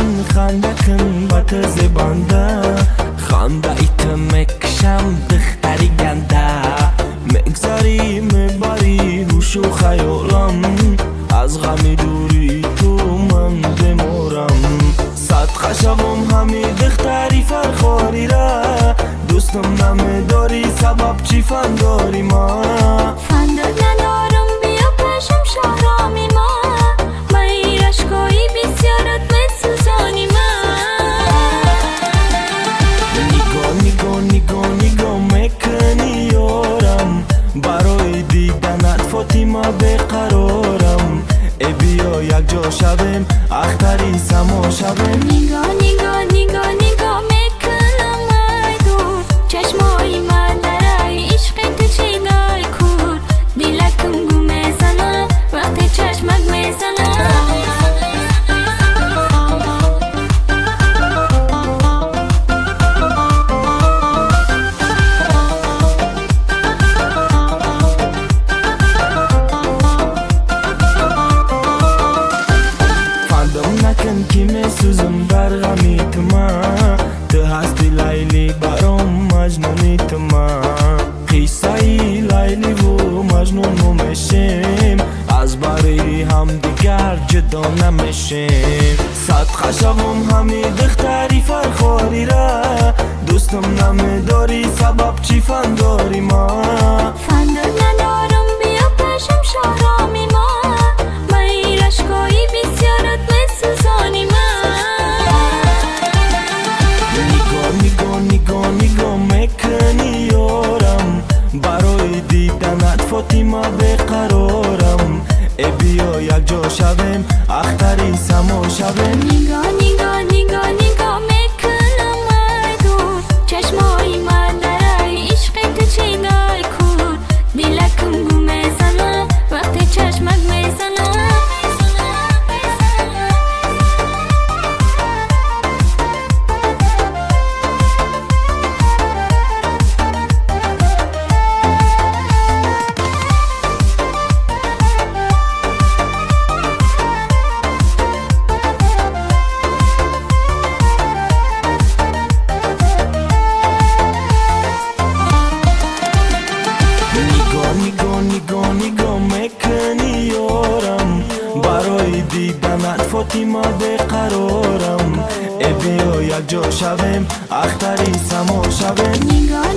کن خنده کن با تز بنده خنده ایت مکشم دختری گنده مگذاری میبری هوش و خیالم از غمی دوری تو من بمورم صدقه شوم همی دختری فرخاری را دوستم نمیداری سبب چی فنداری ما فندر ندارم بیا پشم شهرامی ما مایی رشکایی بسیارت بسوزانی ما نگاه میکنی یارم برای دیدنت فاطمه بقرارم ای بیا یک جا شویم اختری سما شویم نگاه میکنم ای دور چشمای من درای عشق تو چیگای کور دلکم گو میزنم وقتی چشمک میزنم نکن که می سوزم در غمیت ما تو هستی لیلی برام مجنونیت ما قصه لیلی و مجنون نمیشیم از باری هم دیگر جدا نمیشیم صدقه شوم همی دختری فرخاری را دوستم نمیداری سبب چی فنداری ما فندر ندارم بیا پشم شهرامی ما مایی رشکایی بسیارت بسوزانی ما نگاه میکنی یارم برای دیدنت فاطمه بقرارم ای بیا یک جا شویم اختری سما شویم نگاه میکنم ای دور چشمای من درای عشق تو چیگای کور دلکم گو میزنم وقتی چشمک میزنم نگاه میکنی یارم برای دیدنت فاطمه بقرارم ای بیا یک جا شویم اختری سما شویم نگاه